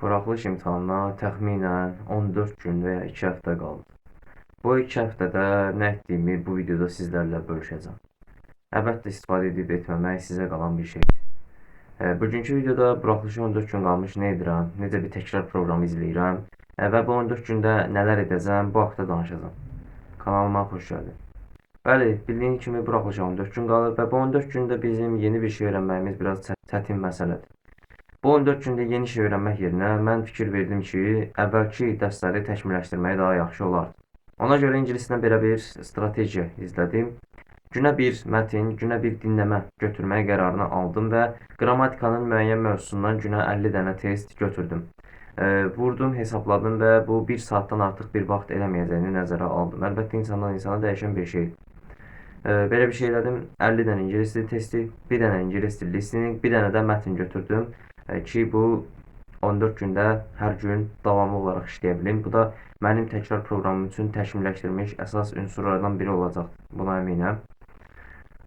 Buraxılış imtahanına təxminən 14 gün və ya 2 həftə qaldı. Bu 2 həftədə nə etdiyimi bu videoda sizlərlə bölüşəcəm. Əlbəttə istifadə edib etməmək sizə qalan bir şeydir. Bugünkü videoda buraxılışa 14 gün qalmış nə edirəm, necə bir təkrar proqramı izləyirəm və bu 14 gündə nələr edəcəm, bu haqda danışacağam. Kanalıma xoş gəldin. Bəli, bildiyiniz kimi buraxılışa 14 gün qalır və bu 14 gündə bizim yeni bir şey öyrənməyimiz biraz çətin məsələdir. Bu 14 gündə yeni şey öyrənmək yerinə mən fikir verdim ki, əvvəlki dərsləri təkmilləşdirmək daha yaxşı olardı. Ona görə ingiliscə belə bir strategiya izlədim. Günə bir mətn, günə bir dinləmə götürmək qərarını aldım və qrammatikanın müəyyən mövzusundan günə 50 dənə test götürdüm. Vurdum, hesabladım və bu 1 saatdan artıq bir vaxt eləməyəcəyini nəzərə aldım. Əlbəttə insandan insana dəyişən bir şeydir. Belə bir şey elədim. 50 dənə ingilis dili testi, bir dənə ingilis dili listening, bir dənə də mətn götürdüm ki, bu 14 gündə hər gün davamlı olaraq işləyə bilim. Bu da mənim təkrar proqramım üçün təkmilləşdirilmiş əsas unsurlardan biri olacaq. Buna əminəm.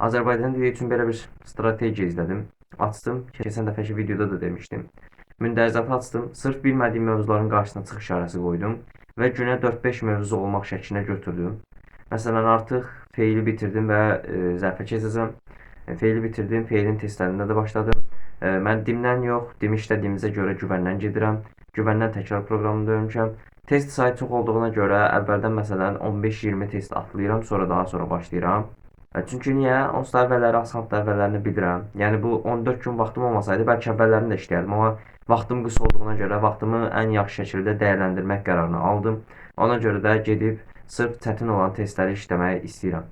Azərbaycan dili üçün belə bir strategiya izlədim. Açdım. Keçən dəfəki videoda da demişdim. Mündərizatı açdım. Sırf bilmədiyim mövzuların qarşısına çıx işarəsi qoydum və günə 4-5 mövzu olmaq şəklinə götürdüm. Məsələn, artıq feili bitirdim və zərfə keçəcəm. Feili bitirdim, feilin testlərində də başladım. Mən dimdən yox, dim işlədiyimizə görə güvəndən gedirəm. Güvəndən təkrar proqramını dönmüşəm. Test sayı çox olduğuna görə əvvəldən məsələn 15-20 test atlayıram, sonra daha sonra başlayıram. Çünki niyə? Onsuz da əvvəlləri asandır, əvvəllərini bilirəm. Yəni bu 14 gün vaxtım olmasaydı bəlkə əvvəllərini də işləyərdim, amma vaxtım qısa olduğuna görə vaxtımı ən yaxşı şəkildə dəyərləndirmək qərarını aldım. Ona görə də gedib sırf çətin olan testləri işləmək istəyirəm.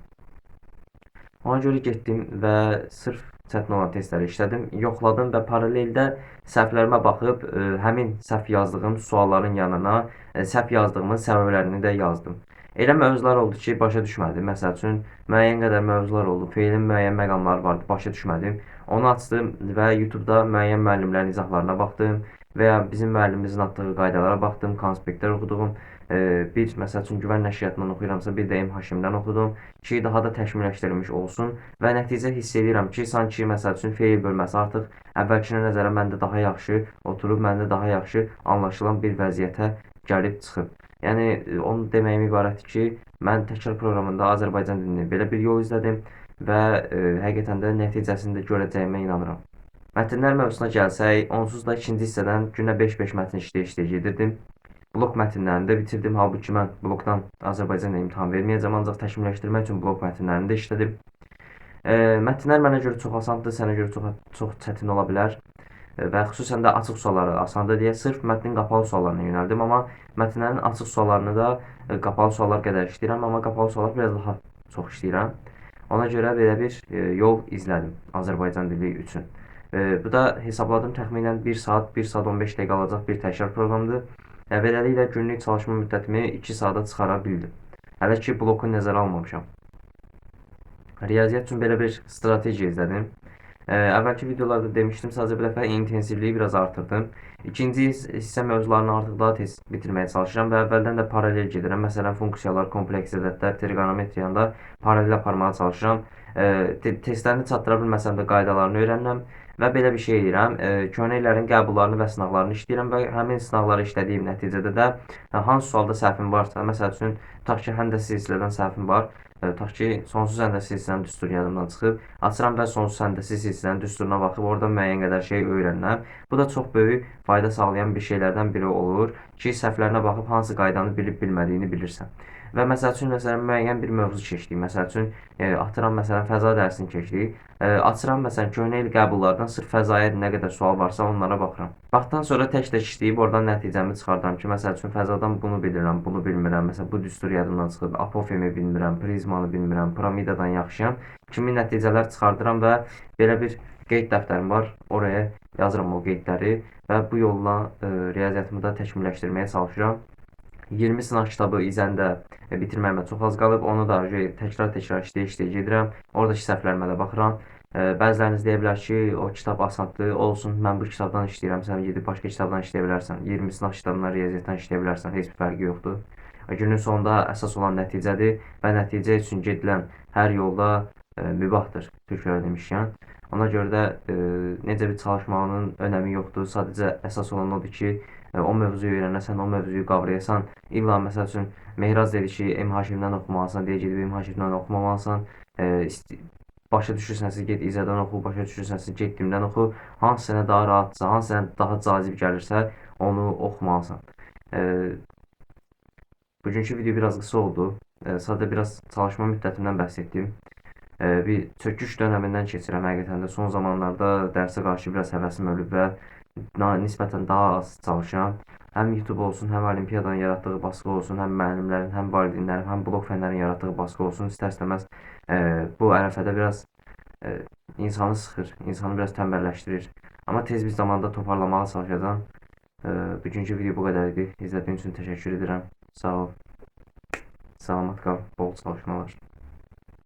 Ona görə getdim və sırf çətin olan testləri işlədim, yoxladım və paraleldə səhvlərimə baxıb həmin səhv yazdığım sualların yanına səhv yazdığımın səbəblərini də yazdım. Elə mövzular oldu ki, başa düşmədim. Məsəl üçün, müəyyən qədər mövzular oldu. Feilin müəyyən məqamları vardı, başa düşmədim. Onu açdım və YouTube-da müəyyən müəllimlərin izahlarına baxdım və ya bizim müəllimimizin atdığı qaydalara baxdım, konspektlər oxudum. Bir, məsəl üçün, güvən nəşriyyatından oxuyuramsa, bir də M. Haşimdən oxudum ki, daha da təkmilləşdirilmiş olsun və nəticə hiss edirəm ki, sanki, məsəl üçün, feil bölməsi artıq əvvəlkinə nəzərə məndə daha yaxşı oturub, məndə daha yaxşı anlaşılan bir vəziyyətə gəlib çıxıb. Yəni, onu deməyim ibarətdir ki, mən təkrar proqramında Azərbaycan dilini belə bir yol izlədim və həqiqətən də nəticəsini də görəcəyimə inanıram. Mətnlər mövzusuna gəlsək, onsuz da ikinci hissədən günə 5-5 mətn işləyə gedirdim. Blok mətnlərini də bitirdim. Halbuki mən blokdan Azərbaycan dilində imtahan verməyəcəm, ancaq təkmilləşdirmək üçün blok mətnlərini də işlədim. Mətnlər mənə görə çox asandır, sənə görə çox çətin ola bilər və xüsusən də açıq sualları asandır deyə sırf mətnin qapalı suallarına yönəldim, amma mətnlərin açıq suallarını da qapalı suallar qədər işləyirəm, amma qapalı suallar biraz daha çox işləyirəm. Ona görə belə bir yol izlədim Azərbaycan dili üçün. Bu da hesabladım təxminən 1 saat, 1 saat 15 dəqiqə alacaq bir təkrar proqramdır. Beləliklə günlük çalışma müddətimi 2 saata çıxara bildim. Hələ ki bloku nəzərə almamışam. Riyaziyyat üçün belə bir strategiya izlədim. Əvvəlki videolarda demişdim, sadəcə bir dəfə intensivliyi biraz artırdım. İkinci hissə mövzularını artıq daha tez bitirməyə çalışıram və əvvəldən də paralel gedirəm. Məsələn, funksiyalar, kompleks ədədlər, trigonometriyanda paralel aparmağa çalışıram. Testlərini çatdıra bilməsəm də qaydalarını öyrənirəm və belə bir şey edirəm. Köhnə illərin qəbullarını və sınaqlarını işləyirəm və həmin sınaqları işlədiyim nəticədə də hansı sualda səhvim varsa, məsəl üçün, tutaq ki, həndəsə silsilədən səhvim var, tutaq ki, sonsuz həndəsə silsilənin düsturu yadımdan çıxıb, açıram və sonsuz həndəsə silsilənin düsturuna baxıb, orada müəyyən qədər şey öyrənirəm. Bu da çox böyük fayda sağlayan bir şeylərdən biri olur ki, səhvlərinə baxıb hansı qaydanı bilib-bilmədiyini bilirsən. Və məsəl üçün, müəyyən bir mövzu keçdik. Məsəl üçün, atıram, fəza dərsini keçdik. Açıram, köhnə il qəbullardan sırf fəzaya nə qədər sual varsa onlara baxıram. Baxdıqdan sonra tək-tək işləyib oradan nəticəmi çıxardıram ki, məsəl üçün, fəzadan bunu bilirəm, bunu bilmirəm. Məsələn, bu düstur yadımdan çıxıb, apofemi bilmirəm, prizmanı bilmirəm, piramidadan yaxşıyam kimi nəticələr çıxardıram və belə bir qeyd dəftərim var. Oraya yazıram o qeydləri və bu yolla riyaziyyatımı da təkmilləşdirməyə çalışıram. 20 sınaq kitabı izəndə bitirməyimə çox az qalıb. Onu da təkrar işləyə gedirəm. Oradakı səhvlərimə də baxıram. Bəziləriniz deyə bilər ki, o kitab asandır, olsun, mən bu kitabdan işləyirəm, sən gedib başqa kitabdan işləyə bilərsən. 20 sınaq kitabından riyaziyyatdan işləyə bilərsən, heç bir fərqi yoxdur. Günün sonunda əsas olan nəticədir və nəticə üçün gedilən hər yolda mübahdır, türklər demişkən. Ona görə də necə bir çalışmağının önəmi yoxdur. Sadəcə əsas olan odur ki, o mövzuyu öyrənəsən, o mövzuyu qavrayasan. İlla məsəl üçün Mehraz dedi ki, M Haşimdən oxumalısan, deyə gedib M Haşimdən oxumamalısan. Başa düşürsənsə get İzədən oxu, başa düşürsənsə get Dimdən oxu. Hansı sənə daha rahatsa, hansı sənə daha cazib gəlirsə, onu oxumalısan. Bugünkü video biraz qısa oldu. Sadə biraz çalışma müddətimdən bəhs etdim. Bir çöküş dönəmindən keçirəm həqiqətən də. Son zamanlarda dərsə qarşı biraz həvəsim ölüb və nisbətən daha az çalışıram. Həm YouTube olsun, həm olimpiyadanın yaratdığı baskı olsun, həm müəllimlərin, həm valideynlərin, həm blok fənlərin yaratdığı baskı olsun. İstər-istəməz bu ərəfədə biraz insanı sıxır, insanı biraz tənbəlləşdirir. Amma tez bir zamanda toparlamağa çalışacağam. Bugünkü video bu qədər idi. İzlədiyiniz üçün təşəkkür edirəm. Sağ ol. Salamat qal. Bol çalışmalar.